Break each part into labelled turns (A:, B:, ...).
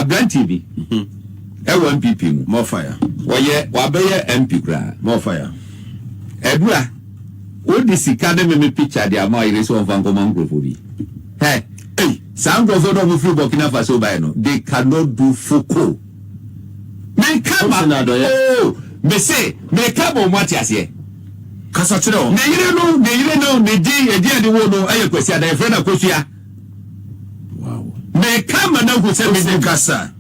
A: Brand TV. NPP mu.
B: More fire.
A: Wabeye MP kra.
B: More fire.
A: Edura. O di sika de me picture de ama ire so van koma nkrofo bi. Hey, some nkrofo do mu free Burkina Faso by no. They cannot do foko. Me come oh, me say, me come on what ase.
B: Kasa chere o.
A: Ne yire no, ne di ade wo no aye kwasi ada friend akosua.
B: Wow.
A: Me come na go say me kasa.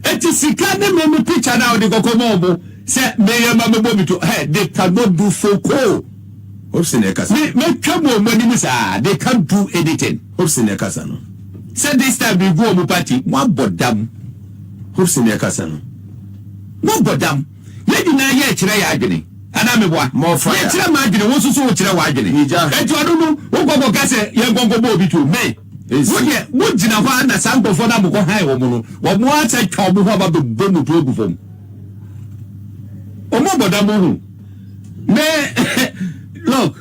A: Eti sika de me picture na o de kokomo obo. Say me yema me bo bito. Hey, they cannot do foko.
B: Hopeson Ekasa.
A: Me come on money misa. They can't do anything.
B: Hopeson Ekasa no.
A: Say this time we go mu party, one bodam.
B: Hopeson Ekasa no.
A: No bodam. Ye na ye kire ya adwene. Ana me boa.
B: More fire.
A: Ye kire ma adwene, wo susu wo kire wa adwene. Eti odo no, wo gogo ka se ye gongo bo bi to me. Wo gina ho na sankofo na mo ko han wo mu no. Wo mo acha twa mo ho ba be mu to egu fom. O mo bodam hu. Me look.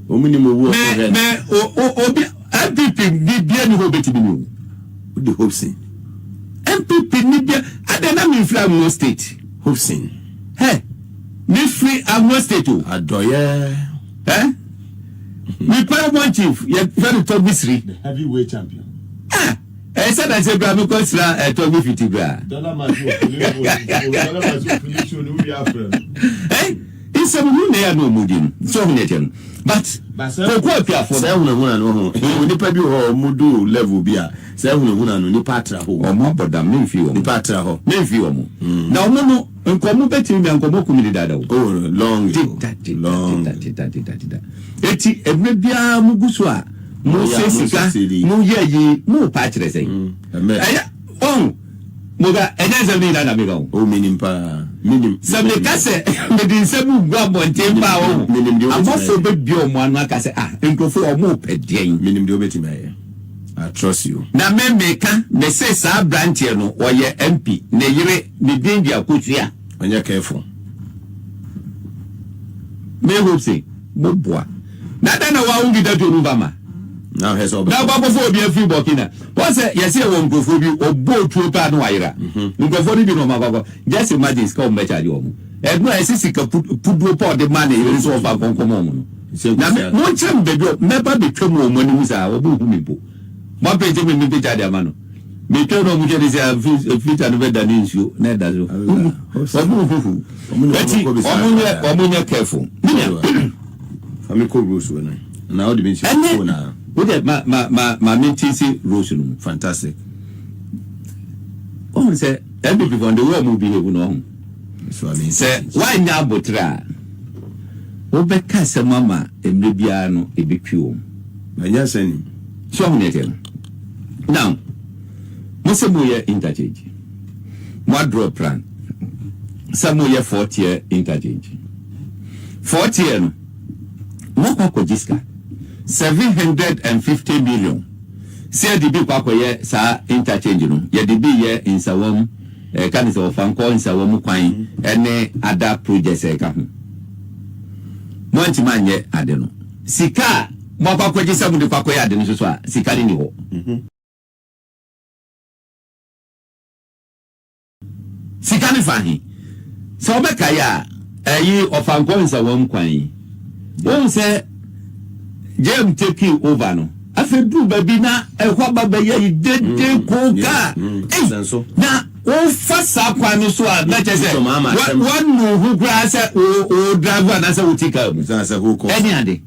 B: Omuni mo wo.
A: Me obi NPP ni bia ni ho betimi ni.
B: Wo di Hopeson.
A: NPP ni bia adena me free Imo state.
B: Hopeson.
A: Hey. Me free Imo state o.
B: Adorye.
A: Me play one chief, ye very top Misri.
C: The heavyweight champion.
A: I said I say bra me consider top 50 bra.
C: Dollar match.
A: Hey, it's a new na no mudin. So huneten. But ko apia for
B: say hunahuna no ho. Onipa bi ho mudu level bia. Say hunahuna no nipa atra ho.
A: Omo bodam me fi o.
B: Nipa atra ho.
A: Me fi o mo. Na omo no nkomo betimi me nkomo kumidi dada o.
B: Oh, long.
A: Eti ebre bia muguso a mo sesika mo yeyi mo pa kire sei. Eya moga eneza mi na mega o.
B: O minimpa.
A: Sabe kase me din sebu gwa bontempa o. Amofo be bio mo anu akase nkofo o mo pedien.
B: Minim de obetimi aye. I trust you.
A: Na me meka me say sa branch no oye MP ne yire ne din dia kotua.
B: Anya careful.
A: Me hope say mo boa. Na da na wa ungi da to nubama.
B: Now has all.
A: Na babo fo obi free Burkina. What say yes here won nkofo bi obo tuo pa no wayira. Nkofo ni bi no mababo. Just imagine ska o mecha di omo. Egbo esisi ka pudu pa de man e so fa konkomo mo no. Na mo chem bebi meba betwam o mo ni musa obo hu mi bo. Mo page me page ade amano. Me tell no mu jere say future no better than you na da so. Omunye careful.
B: Family code rules we na how the means you na.
A: What my meeting rules no
B: fantastic.
A: Oh say every people on the way mo behave no.
B: So I mean
A: say why nya botra. Wo be ka se mama emre bia no ebetwio.
B: Anya sani.
A: So mo netel. Now Mose moye interchange. Mo draw plan. Some moye 4th-year interchange. 4th year no. Mo kwa jiska 750 million. Say the big kwa ye sa interchange no. Ye the big ye in sawam kan se ofanko in sawam kwan ene other projects e ka ho. Mo antima nye ade no. Sika mo kwa jisa mu de kwa ye ade no so a sika ni ho. Sikani fahi. So beka ya eyi ofanko nsawam kwan. Won say Jam taking over no. Afedu baby na ehwa baba ye dede koka. Na o fasa kwan so a na chese. One no who grass o driver na say utika mu. Any ade.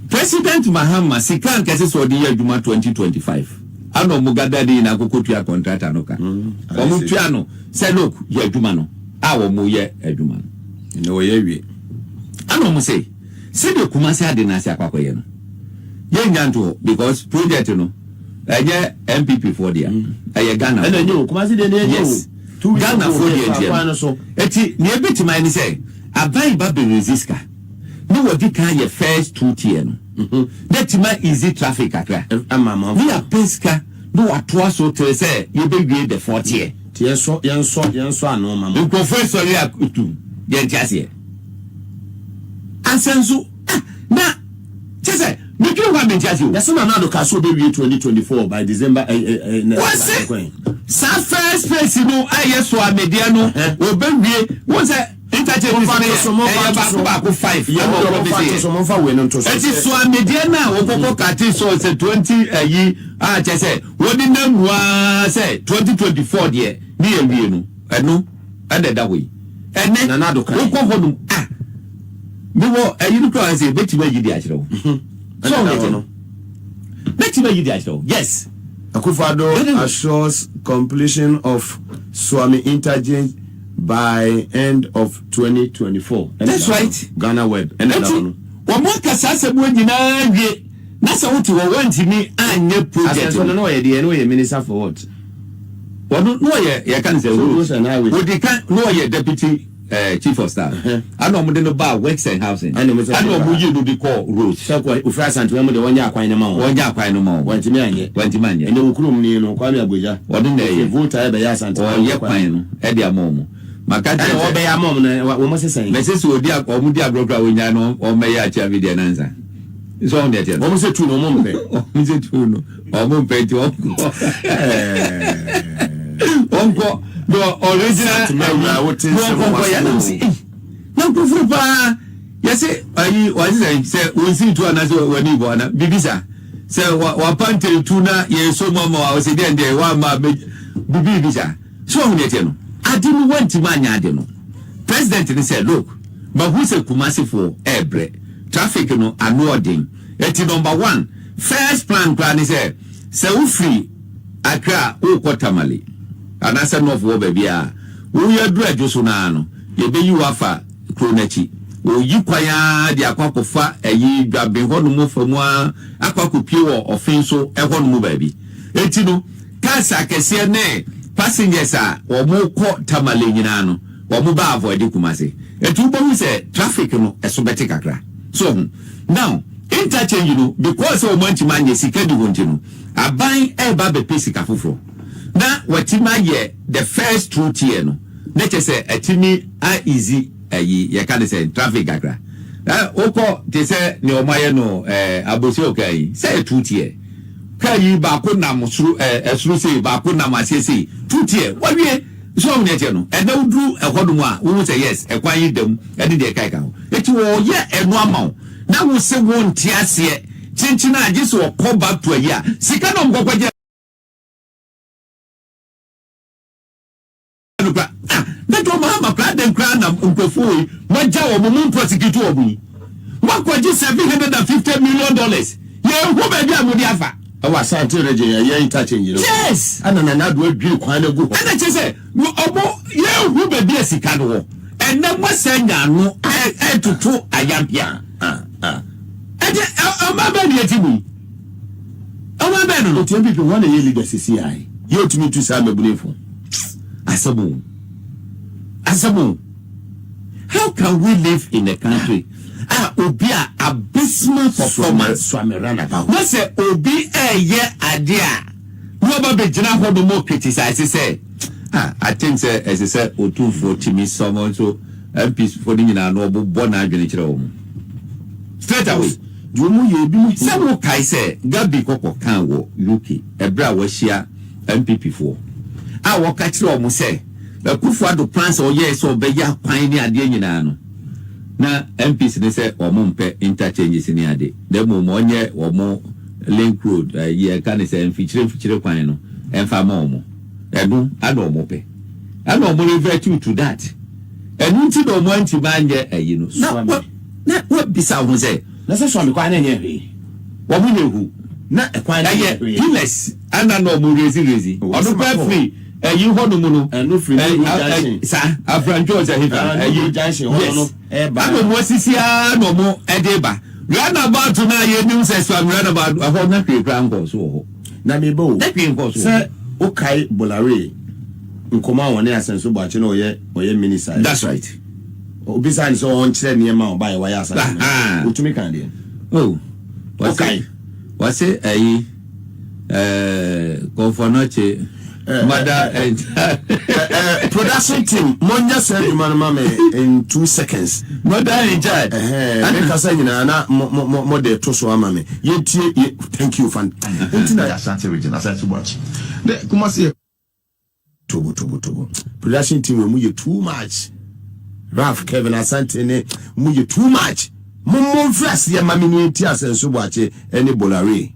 A: President Mahamadu Sikan kese so di adwuma 2025. Ano mugada di na kokotua contractor no ka. Omo tua no say look ye adwuma no. A wo mo ye adwuma no.
B: Ne wo ye wie.
A: Ano mo say see the Kumasi ade na se akwakoye no. Ye nyanto because project no eye NPP for there. Eye Ghana.
B: And then you Kumasi de
A: yes. Ghana for there. Eti ne ebitima ni say abai ba be resistka. No wodi kan ye first 2 tier no. That man easy traffic akra. We are pesca no atoa so to say ye be grade the 4th year.
B: Yen so anu mama.
A: The professor ya kutu ye ntiase. Asenso na chese me twi wa me tiasi o
B: na sema na do ka so be 2024 by December
A: what's it sa first place no aye so amedia no obewie won say interchange back 5 eti so amedia na okoko kati so say 20 ayi chese woni na nwa say 2024 de ni ewie no eno ande da we ene na na do ka okoko no me wo ayi no kwa say beti ma gidi akire wo so no beti ma gidi akire wo yes
B: Akufo Addo assures completion of Swami interchange by end of 2024.
A: That's right.
B: Ghana web. And then
A: Wamwaka sasa mwe jina wie. Nasa uti wawanti mi anye project.
B: Asa no ye minister for what?
A: Wano no ye can say no ye deputy chief of staff. Ano mo de no ba works and housing. Ano mo ye no be call roads.
B: So kwa ufra Asante we mo de wonya akwan no ma wo.
A: Wonya akwan no ma wo.
B: Wantimi anye. Ene okurum ni no kwa me agoja.
A: Wode na ye.
B: Voter e be ya Asante.
A: Ye kwan no. E de amomo. Makati
B: o be ya mom no wo mo sesen.
A: Message odi akomu di agrokra wonya no o me ya acha video nanza. So on there.
B: Wo mo se tu no mo mpe.
A: Mo se tu no. O mo mpe ti o. Onko the original what is no proof pa yes ayi wa say we see to anaso wani bo na bibisa say wa pante tu na ye so mama wa say dey wa ma bibisa so on there no adinu wanti manya ade no president ni say look but who say Kumasi for ebre traffic no anodin eti number 1 first plan plan is say we free Accra o Kotamale anasa no for baby a wo ya du adwoso na no ye be yi wafa kronachi wo yi kwaya de akwakofa ayi dwabe hono mo famu akwakopie wo ofenso e hono mo baby enti no kasa kese ne passengers a wo mo ko Tamale nyina no wo mo ba avoid Kumasi enti bo say traffic no eso beti kakra so now interchange no because o manchi manye sika di wonti no aban e ba be pesika foforo na watima ye the first 2 tier no na chese atimi a easy ayi ye ka say traffic akra oko te say ne omaye no abosi okai say 2 tier kai ba ko na musuru esuru say ba ko na masese 2 tier wawie so on ye no e na udru ehodum a wo say yes e kwan yi dam e de kai ka ho eti wo ye enu amaw na wo se wo ntiase chinchina age so ko back to ayi a sika no mkokwaje Neto Mahama Praden Krana Umpefui, Maja Mumun prosecute Obi. What could you $750 million? Yeah, who may be a Mudiafa?
B: I was Asante Regina, ye interchange.
A: Yes,
B: and an another dream quite a good.
A: And I just say, yeah, who may be a Sicano, and then was saying, no, I had to two a Gyamfi. And I'm a baby at me. I'm a man, no, 10 people want to hear the CCI. You to me to Sammy Bunifu. Asabo, how can we live in a country? Obia abysmal performance.
B: Swami run about.
A: What's a Obi ye idea? Nobody jina hold more criticize. Say, I think say as I said, O2 for Timmy someone so MPs for the noble born agriculture. Straight away. Some kai say Gabby Koko can wo UK, a bra was share NPP for. I walk at you almost say. Akufo Addo plans or yes or be ya pioneer ade nyina no na MPs ne say o mo mpe interchanges ni ade dem mo onye o mo link road ye kan say mfichire kwan no emfa ma o mo edu ana o mo pe ana o mo revert you to that enu nti do mo anti manje ayi no na what bisa wo say
B: na say so me kwan na nye hwe
A: wo mo nyehu
B: na kwan na ye
A: pills ana no mo rezi odo pa free you hold the mono and no free sir afranjo say he
B: you junction no
A: I go mo sisia no mo edeba run about na ye nim say so run about hold na pay plan go so ho
B: na me bo
A: na pay go so
B: say okay bolare nkoma won na asenso Boakye na oye minister.
A: That's right.
B: Obisa ni so on kire ne ma o buy wire asare utumi kan de
A: oh okay what's it confornoche Mother and
B: production team. Monja said you man in 2 seconds.
A: Mother and child.
B: And I say na more de to so amame. Thank you fan.
C: Asante region. Asante too much. Kumasi
B: Tobo. Production team we too much. Ralph Kevin Asante ne we too much. Mum first ya mami ni ti asenso Boakye any bolare.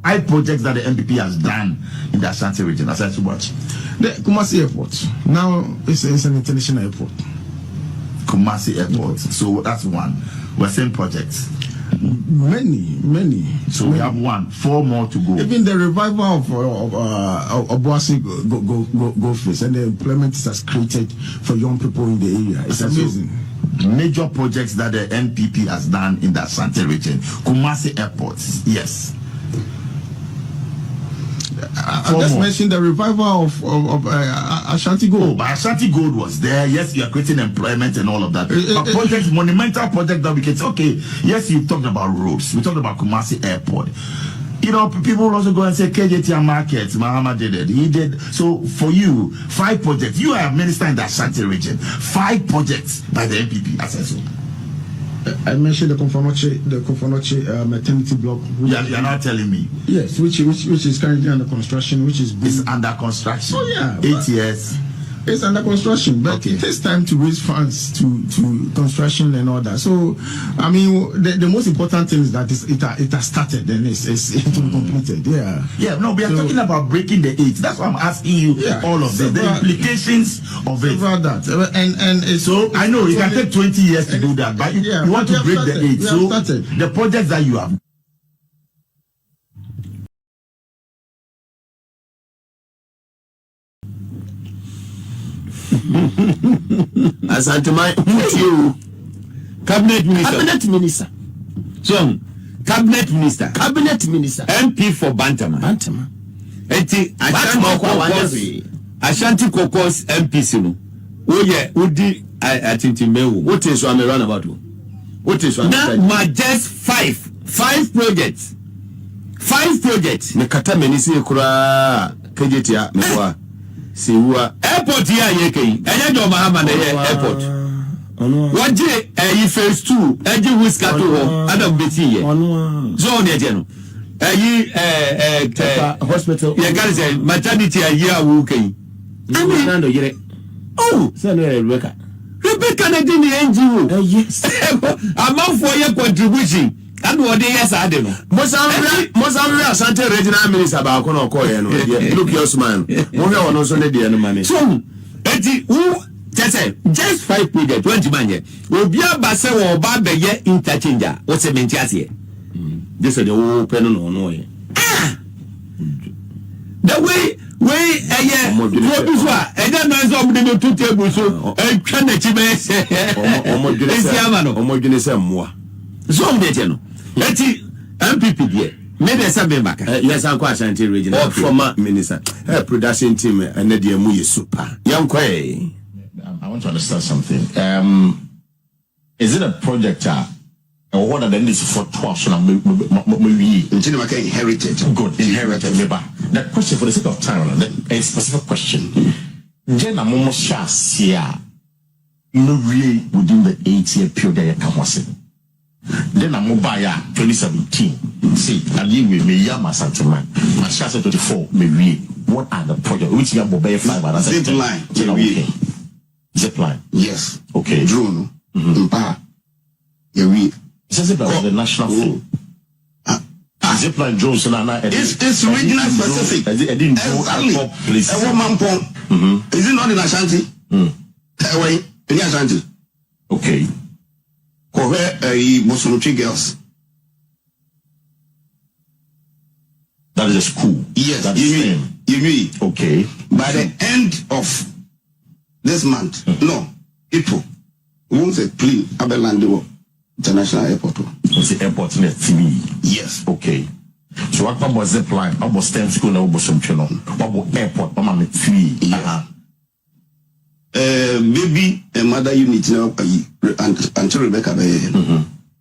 C: I projects that the NPP has done in the Asante region. Asante too much. The Kumasi Airport. Now it's an international airport. Kumasi Airport. So that's one. We're saying projects. Many. So we have 4 more to go. Even the revival of Boakye go face and the employment it has created for young people in the area. It's amazing. Major projects that the NPP has done in the Asante region. Kumasi Airport, yes. I just mentioned the revival of Ashanti Gold. Oh, but Ashanti Gold was there. Yes, you are creating employment and all of that. A project, monumental project that we can say, okay, yes, you talked about roads. We talked about Kumasi Airport. You know, people will also go and say KJT Market, Mahamadu did it. He did. So for you, 5 projects. You are a minister in the Ashanti region. 5 projects by the NPP. I said so. I mentioned the Konfonoche maternity block. You're not telling me. Yes, which is currently under construction, which is it's under construction. Oh yeah, 8 years. It's under construction, but it takes time to raise funds to construction and all that. So, I mean, the most important thing is that it has started and it's completed. Yeah. No, we are talking about breaking the 8. That's why I'm asking you all of this. The implications of it. That and so I know it can take 20 years to do that, but you want to break the 8. So the projects that you have.
B: Asante you
A: cabinet minister. So cabinet minister MP for Bantama. Eti Ashanti Kokos MP sino. Oye udi atintimewu.
B: What is one run about? What is one?
A: Now just 5 projects. 5 projects.
B: Me kata menisi kura kejetia mewa. Siwa
A: airport ya yeke enye do Mahamadu airport waje phase 2 eji whisker to ho adam beti ye so on eje no
B: hospital
A: ya garze maternity ya awu kai
B: ami nando yire say no Rebecca
A: na di ni NGO yes amafo ye contribution and what they yes ade no
B: Mozambique Asante regional minister ba ko no call no look your smile mo hwe wono so ne de no mane
A: so eti who just 5 projects 20 manje obi abase wo ba be ye interchanger o se menti ase
B: this is the whole pen no
A: the way producer and no so the 2 table so twa na chi be se
B: omodwene se mmoa
A: so omdete no eti MPP there maybe some back
B: yes I'm quite Asante regional former minister production team and the mu super yankwe.
C: I want to understand something. Is it a project or what are the needs for 12 inherited? Good, inherited. The question for the sake of time, a specific question. Jenna Momo Shasia no really within the 8-year period that was then I'm mobile 2017. See, I live with me, Yama Santaman. My Shasa 24, maybe. What are the projects? Which are mobile 5?
D: Zip line.
C: Zip line.
D: Yes.
C: Okay.
D: Drone. Yeah,
C: zip line the national thing. Zip line drones and
D: it's regional specific.
C: I didn't go place.
D: Is it not in Ashanti? Wait, in Ashanti.
C: Okay.
D: Muslim girls.
C: That is a school.
D: Yes,
C: that is
D: you
C: okay.
D: By the end of this month, no, April, we won't say please Abelande International Airport.
B: It's the airport near TV.
D: Yes.
C: Okay. So what about zip line? What about STEM school? What about some channel? What about airport? What about TV?
D: Yeah. Baby and mother unit now until Rebecca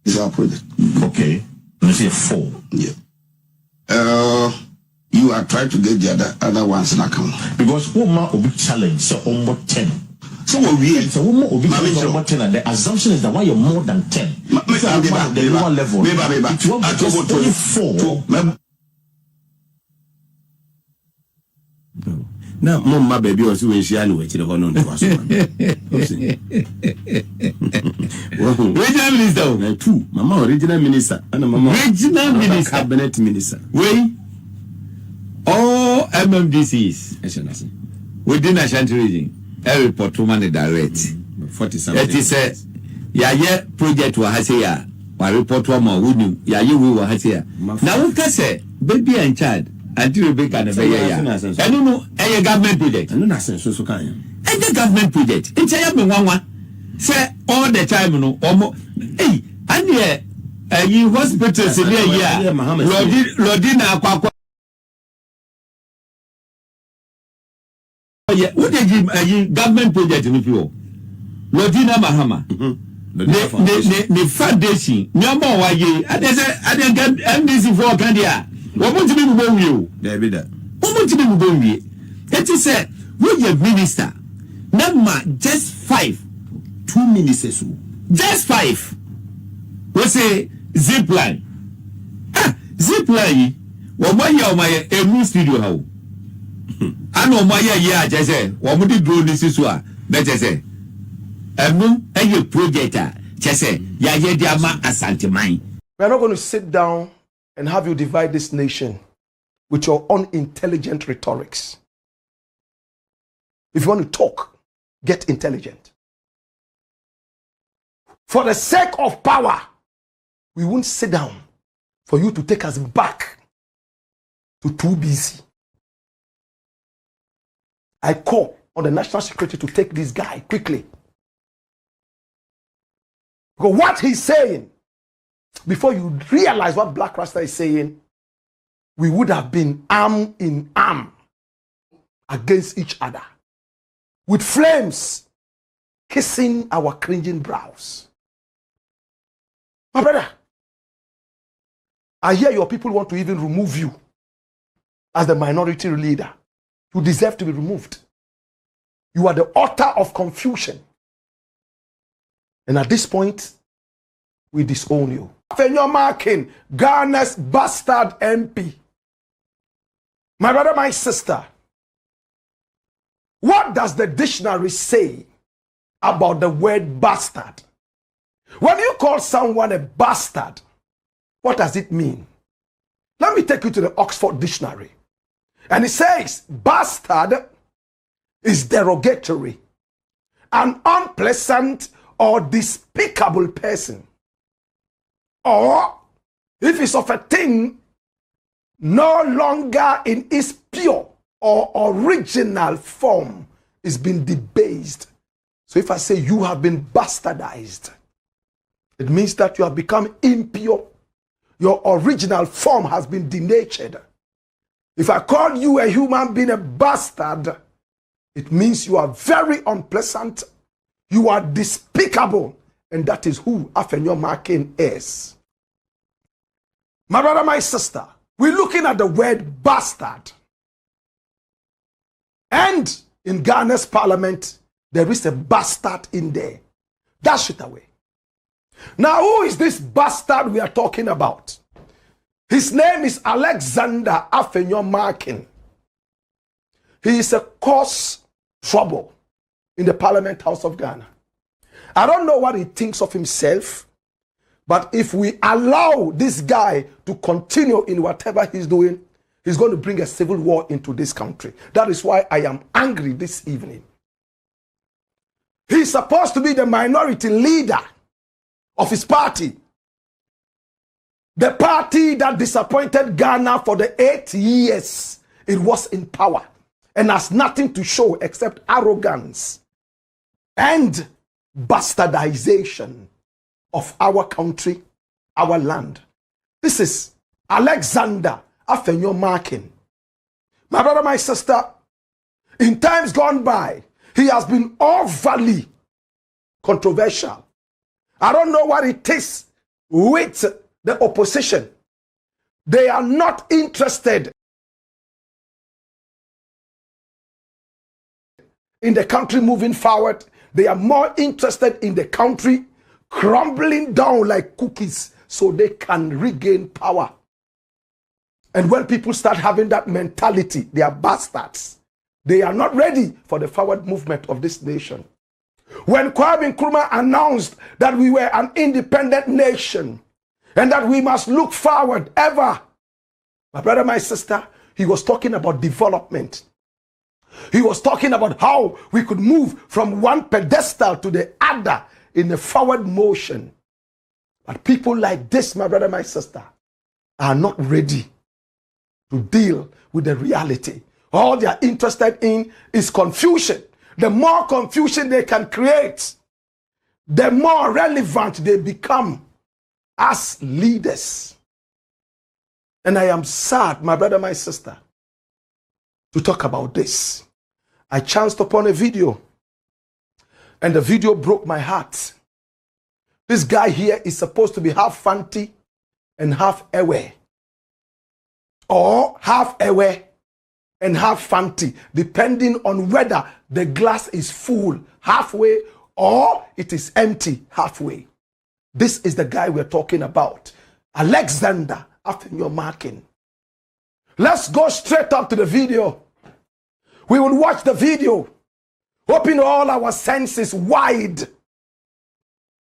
D: is our project.
C: Okay. Let's say 4.
D: Yeah. You are trying to get the other ones now come.
C: Because woman will be challenged, so almost 10.
D: So we
C: so woman will be challenged almost 10, and the assumption is that why you're more than 10. The lower level. It won't be just 24.
B: Now, Mama baby was when she anyway to the one on the
A: Regional minister,
B: two. Mama, regional minister, and Mama,
A: regional minister,
B: cabinet minister.
A: We all MMDCs within Ashanti region, every report to money direct
B: 40 something.
A: It is a yeah project wa hasia, wa report wa ma wunu, ya we wa hasia. Now we can say baby and child. Until Rebecca and I don't know a government project. I don't know so can you. And the government project. It's a one. Say all the time, no, almost. Hey, and yeah, you hospitals in here, Lordina Kwaku. What did you government project in you? Lordina Mahama. The foundation, no more why ye. I didn't get MDC for Candia. What want to be with you?
B: There be that.
A: What want to be with you? That is said, we your minister. Number just 5.
B: 2 ministers.
A: Just 5. We say zip line. Zip line. What my a new studio how? I know my year, just say, what would you do this is what? Better say. A project, just say, ya diama asante mine.
E: We are not going to sit down and have you divide this nation with your unintelligent rhetorics. If you want to talk, get intelligent. For the sake of power, we won't sit down for you to take us back to 2BC. I call on the National Secretary to take this guy quickly. Because what he's saying, before you realize what Black Rasta is saying, we would have been arm in arm against each other, with flames kissing our cringing brows. My brother, I hear your people want to even remove you as the minority leader. You deserve to be removed. You are the author of confusion. And at this point, we disown you. Aremeyaw Anas, Ghana's bastard MP. My brother, my sister, what does the dictionary say about the word bastard? When you call someone a bastard, what does it mean? Let me take you to the Oxford Dictionary. And it says, bastard is derogatory, an unpleasant or despicable person. Or, if it's of a thing no longer in its pure or original form, is been debased. So if I say you have been bastardized, it means that you have become impure. Your original form has been denatured. If I call you a human being a bastard, it means you are very unpleasant, you are despicable, and that is who Aremeyaw Anas is. My brother, my sister, we're looking at the word bastard. And in Ghana's parliament, there is a bastard in there. Dash it away. Now, who is this bastard we are talking about? His name is Alexander Aremeyaw Anas. He is a cause trouble in the Parliament House of Ghana. I don't know what he thinks of himself, but if we allow this guy to continue in whatever he's doing, he's going to bring a civil war into this country. That is why I am angry this evening. He's supposed to be the minority leader of his party. The party that disappointed Ghana for the 8 years it was in power and has nothing to show except arrogance and bastardization of our country, our land. This is Alexander Aremeyaw Anas. My brother, my sister, in times gone by, he has been overly controversial. I don't know what it is with the opposition. They are not interested in the country moving forward. They are more interested in the country crumbling down like cookies so they can regain power. And when people start having that mentality, they are bastards. They are not ready for the forward movement of this nation. When Kwame Nkrumah announced that we were an independent nation and that we must look forward ever, my brother, my sister, he was talking about development. He was talking about how we could move from one pedestal to the other in a forward motion. But people like this, my brother, my sister, are not ready to deal with the reality. All they are interested in is confusion. The more confusion they can create, the more relevant they become as leaders. And I am sad, my brother, my sister, to talk about this. I chanced upon a video, and the video broke my heart. This guy here is supposed to be half Fanti and half Ewe, or half Ewe and half Fanti, depending on whether the glass is full halfway or it is empty halfway. This is the guy we're talking about, Alexander after your marking. Let's go straight up to the video. We will watch the video, open all our senses wide,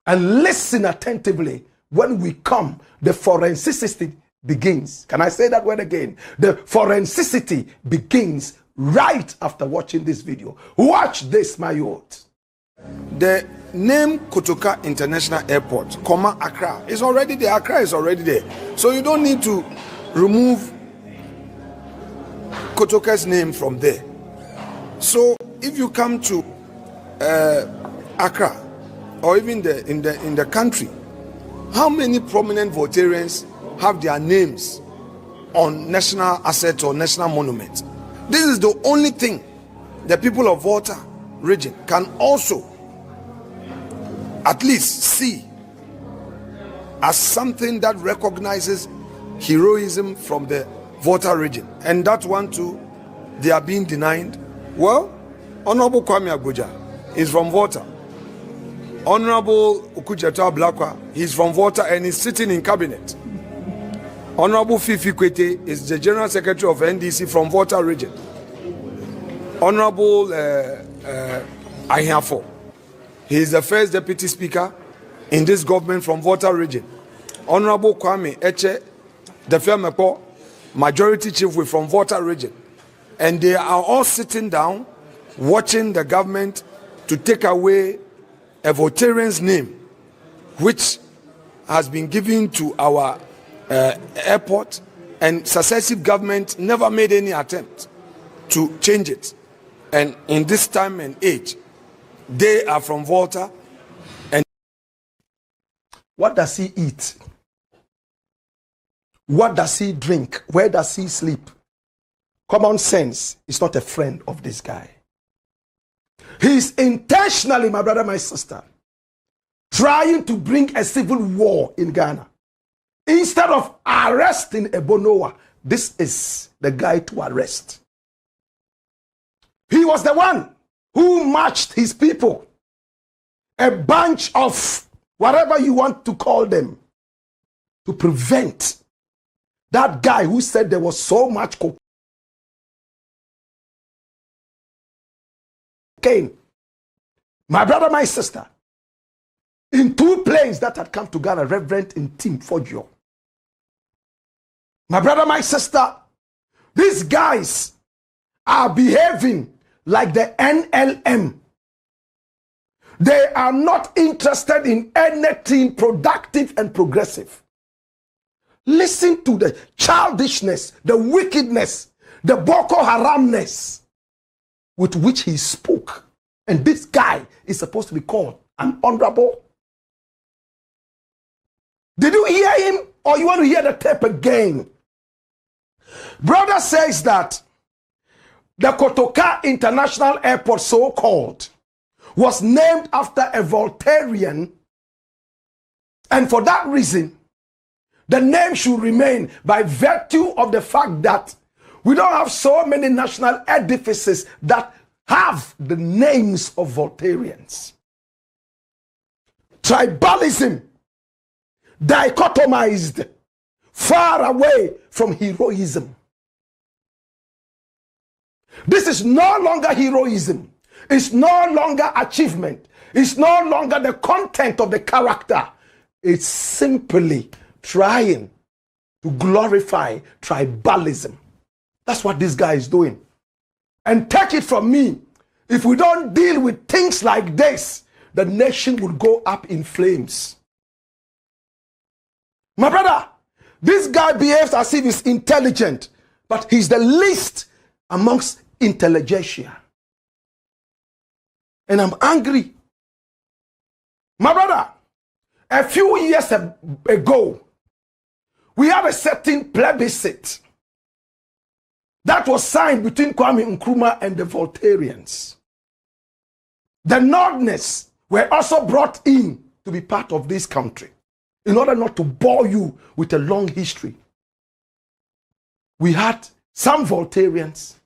E: and listen attentively. When we come, the forensicity begins. Can I say that word again? The forensicity begins right after watching this video. Watch this, my youth.
F: The name Kotoka International Airport, Accra, is already there. Accra is already there. So you don't need to remove Kotoka's name from there. So if you come to Accra, or even in the country, how many prominent Voltarians have their names on national assets or national monuments? This is the only thing the people of Volta region can also at least see as something that recognizes heroism from the Volta region. And that one too, they are being denied. Well, Honorable Kwame Agbodja is from Volta. Honorable Okucheto Ablakwa, he's from Volta and is sitting in cabinet. Honorable Fifi Kwete is the General Secretary of NDC from Volta region. Honorable Ahiafo, he is the first Deputy Speaker in this government from Volta region. Honorable Kwame Eche, the Femepo, Majority Chief from Volta region. And they are all sitting down, watching the government to take away a Voltarian's name, which has been given to our airport, and successive government never made any attempt to change it. And in this time and age, they are from Volta. And
E: what does he eat? What does he drink? Where does he sleep? Common sense is not a friend of this guy. He's intentionally, my brother, my sister, trying to bring a civil war in Ghana. Instead of arresting Ebonowa, this is the guy to arrest. He was the one who marched his people, a bunch of whatever you want to call them, to prevent that guy who said there was so much cocaine. My brother, my sister, in 2 planes that had come to Ghana, Reverend in Team Fodio. My brother, my sister, these guys are behaving like the NLM. They are not interested in anything productive and progressive. Listen to the childishness, the wickedness, the Boko Haramness with which he spoke. And this guy is supposed to be called an honorable. Did you hear him, or you want to hear the tape again? Brother says that the Kotoka International Airport, so-called, was named after a Voltarian, and for that reason, the name should remain by virtue of the fact that we don't have so many national edifices that have the names of Voltarians. Tribalism, dichotomized, far away from heroism. This is no longer heroism. It's no longer achievement. It's no longer the content of the character. It's simply trying to glorify tribalism. That's what this guy is doing. And take it from me, if we don't deal with things like this, the nation will go up in flames. My brother, this guy behaves as if he's intelligent, but he's the least amongst intelligentsia. And I'm angry. My brother, a few years ago, we had a certain plebiscite that was signed between Kwame Nkrumah and the Voltarians. The Northerners were also brought in to be part of this country, in order not to bore you with a long history. We had some Voltarians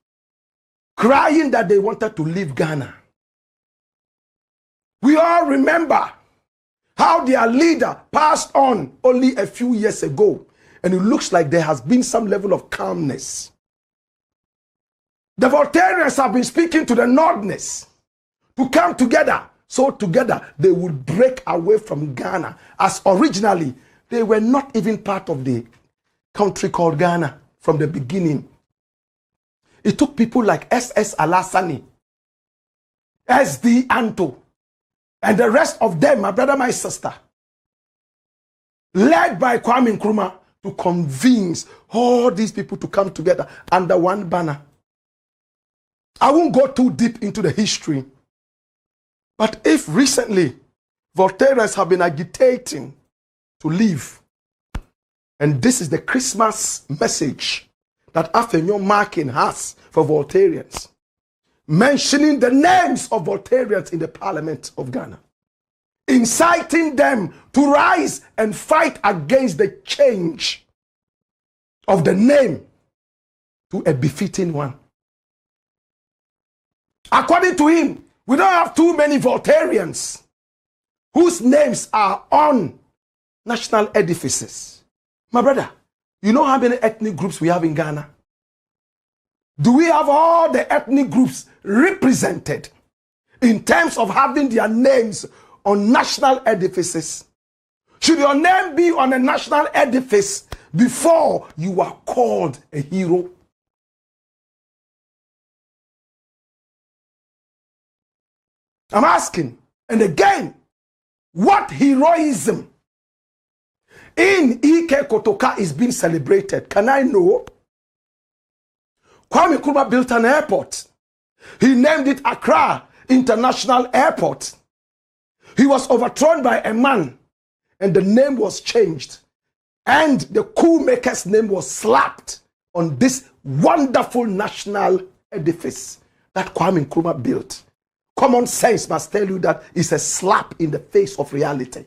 E: crying that they wanted to leave Ghana. We all remember how their leader passed on only a few years ago, and it looks like there has been some level of calmness. The Voltarians have been speaking to the Northerners to come together, so together they would break away from Ghana, as originally they were not even part of the country called Ghana from the beginning. It took people like S.S. Alassani, S.D. Anto, and the rest of them, my brother, my sister, led by Kwame Nkrumah, to convince all these people to come together under one banner. I won't go too deep into the history, but if recently Voltarians have been agitating to leave, and this is the Christmas message that Afenyo Marking has for Voltarians, mentioning the names of Voltarians in the Parliament of Ghana, inciting them to rise and fight against the change of the name to a befitting one. According to him, we don't have too many Voltarians whose names are on national edifices. My brother, you know how many ethnic groups we have in Ghana? Do we have all the ethnic groups represented in terms of having their names on national edifices? Should your name be on a national edifice before you are called a hero? I'm asking, and again, what heroism in Ike Kotoka is being celebrated? Can I know? Kwame Nkrumah built an airport. He named it Accra International Airport. He was overthrown by a man, and the name was changed. And the coup maker's name was slapped on this wonderful national edifice that Kwame Nkrumah built. Common sense must tell you that it's a slap in the face of reality.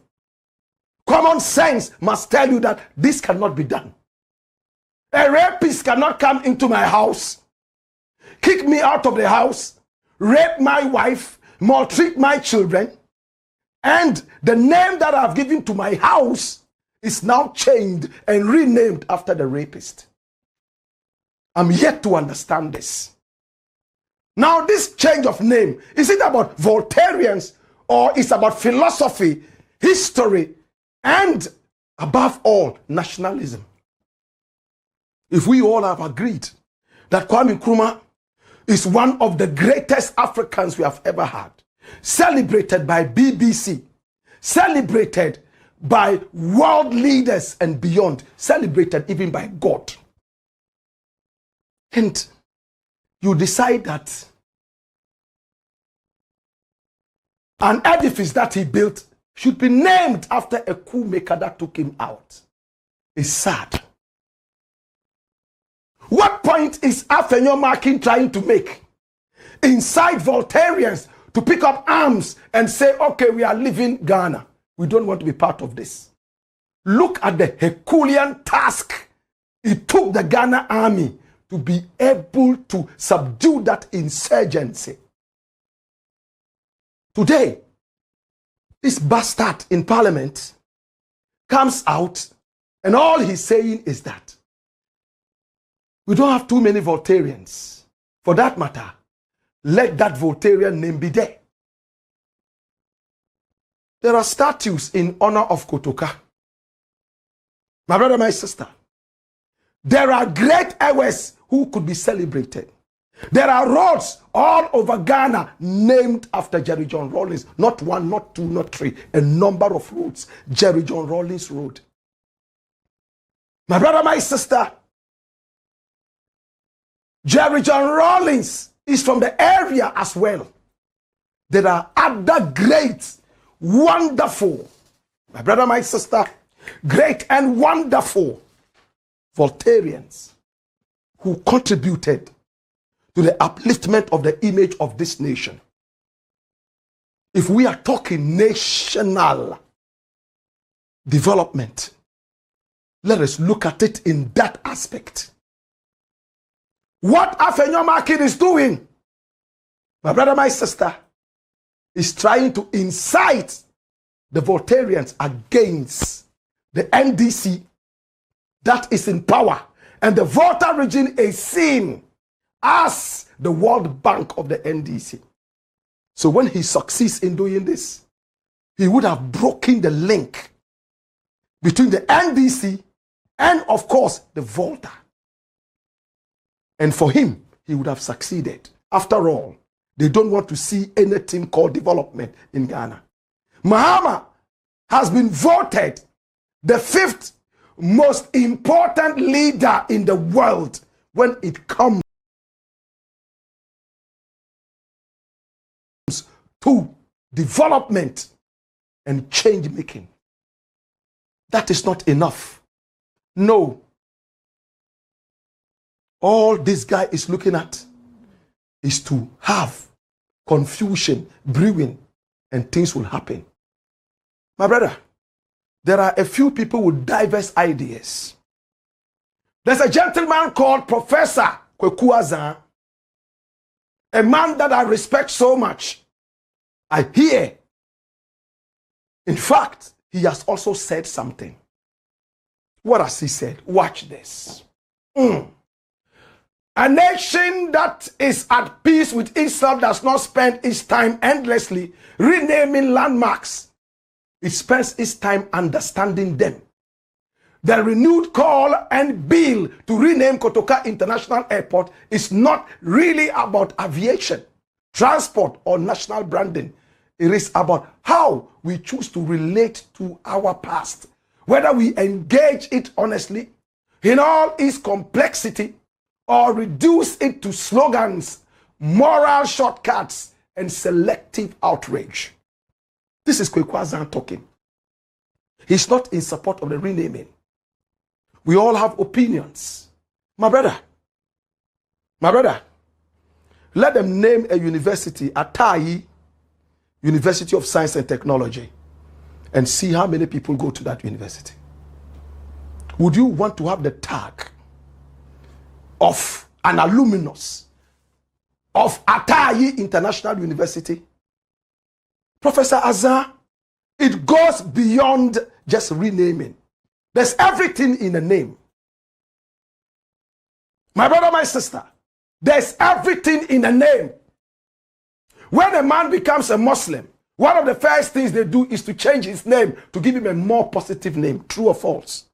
E: Common sense must tell you that this cannot be done. A rapist cannot come into my house, kick me out of the house, rape my wife, maltreat my children, and the name that I've given to my house is now changed and renamed after the rapist. I'm yet to understand this. Now, this change of name, is it about Voltarians or is it about philosophy, history, and above all, nationalism? If we all have agreed that Kwame Nkrumah is one of the greatest Africans we have ever had, celebrated by BBC, celebrated by world leaders and beyond, celebrated even by God, and you decide that an edifice that he built should be named after a coup maker that took him out, it's sad. What point is Afenyo Marking trying to make? Incite Voltarians to pick up arms and say, okay, we are leaving Ghana. We don't want to be part of this. Look at the Herculean task it took the Ghana army to be able to subdue that insurgency. Today, this bastard in parliament comes out and all he's saying is that we don't have too many Voltarians. For that matter, let that Voltarian name be there. There are statues in honor of Kotoka. My brother, my sister. There are great heroes who could be celebrated. There are roads all over Ghana named after Jerry John Rawlings. Not one, not two, not three. A number of roads. Jerry John Rawlings Road. My brother, my sister. Jerry John Rawlings is from the area as well. There are other great, wonderful, my brother, my sister, great and wonderful Voltarians who contributed to the upliftment of the image of this nation. If we are talking national development, let us look at it in that aspect. What Afenyomakin is doing, my brother, my sister, is trying to incite the Voltarians against the NDC that is in power. And the Volta region is seen as the World Bank of the NDC. So when he succeeds in doing this, he would have broken the link between the NDC and, of course, the Volta. And for him, he would have succeeded. After all, they don't want to see anything called development in Ghana. Mahama has been voted the 5th most important leader in the world when it comes to development and change making. That is not enough. No. All this guy is looking at is to have confusion brewing and things will happen. My brother, there are a few people with diverse ideas. There's a gentleman called Professor Kweku Annan, a man that I respect so much. I hear. In fact, he has also said something. What has he said? Watch this. A nation that is at peace with itself does not spend its time endlessly renaming landmarks. It spends its time understanding them. The renewed call and bill to rename Kotoka International Airport is not really about aviation, transport, or national branding. It is about how we choose to relate to our past, whether we engage it honestly in all its complexity or reduce it to slogans, moral shortcuts, and selective outrage. This is Kweku Annan talking. He's not in support of the renaming. We all have opinions. My brother, let them name a university, Atai University of Science and Technology, and see how many people go to that university. Would you want to have the tag of an alumnus of Atai International University? Professor Annan, it goes beyond just renaming. There's everything in a name. My brother, my sister, there's everything in a name. When a man becomes a Muslim, one of the first things they do is to change his name to give him a more positive name, true or false.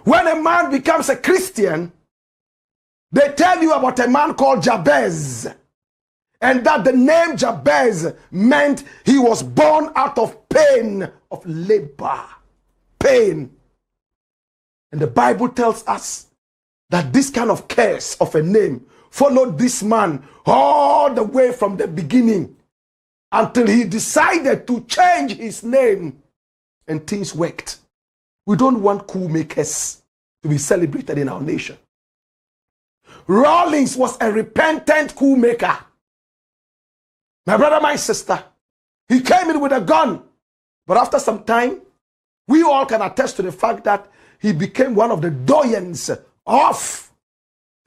E: When a man becomes a Christian, they tell you about a man called Jabez, and that the name Jabez meant he was born out of pain of labor. Pain. And the Bible tells us that this kind of curse of a name followed this man all the way from the beginning until he decided to change his name, and things worked. We don't want coup makers to be celebrated in our nation. Rawlings was a repentant coup maker. My brother, my sister, he came in with a gun, but after some time, we all can attest to the fact that he became one of the doyens of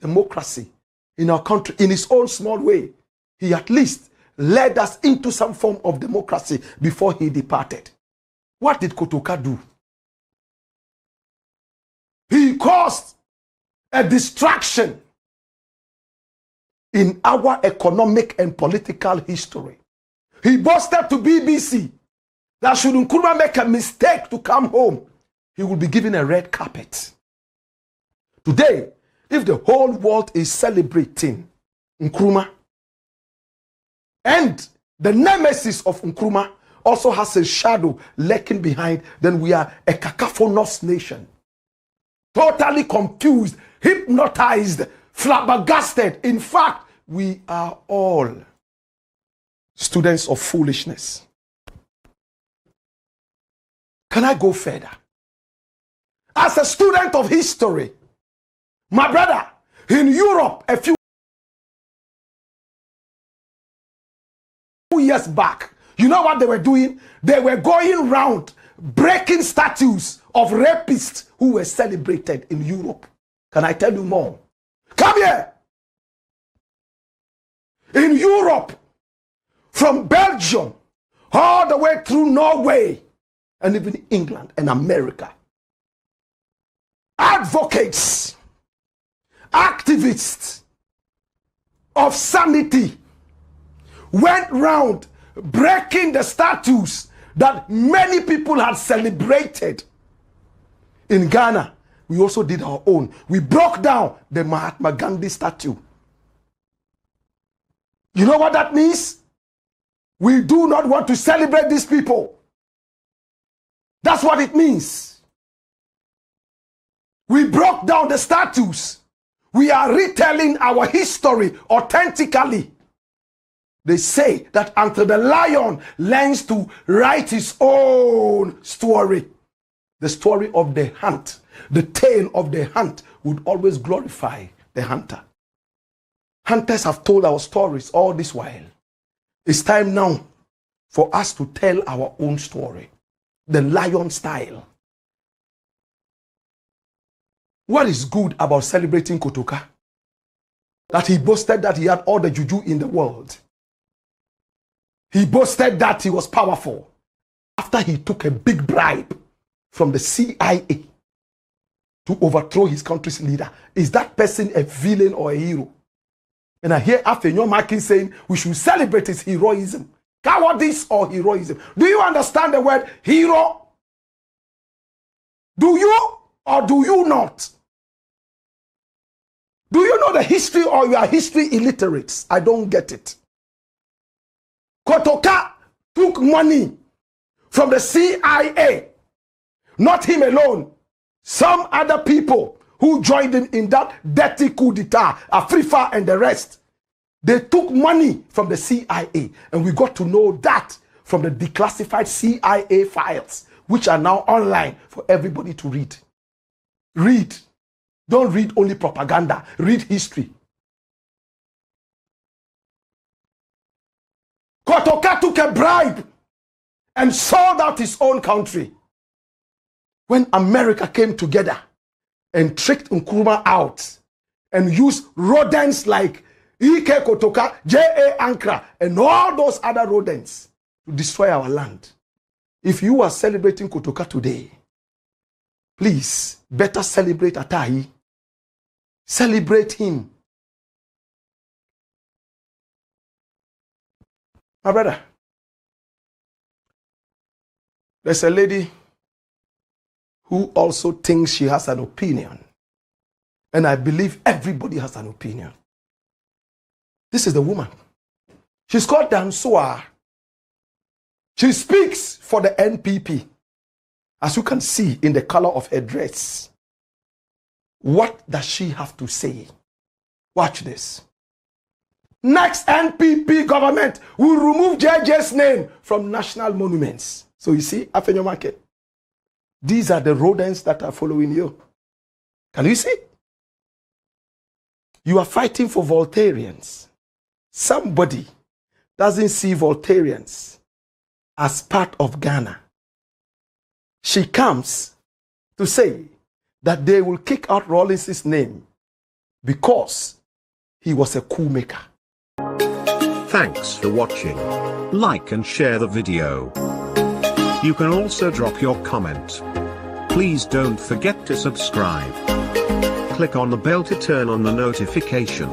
E: democracy in our country in his own small way. He at least led us into some form of democracy before he departed. What did Kotoka do? He caused a distraction in our economic and political history. He boasted to BBC that should Nkrumah make a mistake to come home, he will be given a red carpet. Today, if the whole world is celebrating Nkrumah, and the nemesis of Nkrumah also has a shadow lurking behind, then we are a cacophonous nation. Totally confused, hypnotized, flabbergasted. In fact, we are all students of foolishness. Can I go further? As a student of history, my brother, in Europe, a few years back, you know what they were doing? They were going round breaking statues of rapists who were celebrated in Europe. Can I tell you more? Come here. In Europe, from Belgium all the way through Norway and even England and America, advocates, activists of sanity went round breaking the statues that many people had celebrated. In Ghana, we also did our own. We broke down the Mahatma Gandhi statue. You know what that means? We do not want to celebrate these people. That's what it means. We broke down the statues. We are retelling our history authentically. They say that until the lion learns to write his own story, the story of the hunt, the tale of the hunt would always glorify the hunter. Hunters have told our stories all this while. It's time now for us to tell our own story, the lion style. What is good about celebrating Kotoka? That he boasted that he had all the juju in the world. He boasted that he was powerful after he took a big bribe from the CIA to overthrow his country's leader. Is that person a villain or a hero? And I hear Afenyo Makin saying we should celebrate his heroism. Cowardice or heroism? Do you understand the word hero? Do you or do you not? Do you know the history or you are history illiterates? I don't get it. Kotoka took money from the CIA. Not him alone. Some other people who joined him in that dirty coup d'etat, Afrifa and the rest. They took money from the CIA, and we got to know that from the declassified CIA files, which are now online for everybody to read. Read. Don't read only propaganda. Read history. Kotoka took a bribe and sold out his own country. When America came together and tricked Nkrumah out and used rodents like E.K. Kotoka, J.A. Ankara, and all those other rodents to destroy our land. If you are celebrating Kotoka today, please, better celebrate Atai. Celebrate him. My brother, there's a lady who also thinks she has an opinion. And I believe everybody has an opinion. This is the woman. She's called Dansoa. She speaks for the NPP. As you can see in the color of her dress. What does she have to say? Watch this. Next NPP government will remove JJ's name from national monuments. So you see, Afenyo Market, these are the rodents that are following you. Can you see? You are fighting for Voltarians. Somebody doesn't see Voltarians as part of Ghana. She comes to say that they will kick out Rawlings's name because he was a coup maker.
G: Thanks for watching. Like and share the video. You can also drop your comment. Please don't forget to subscribe. Click on the bell to turn on the notification.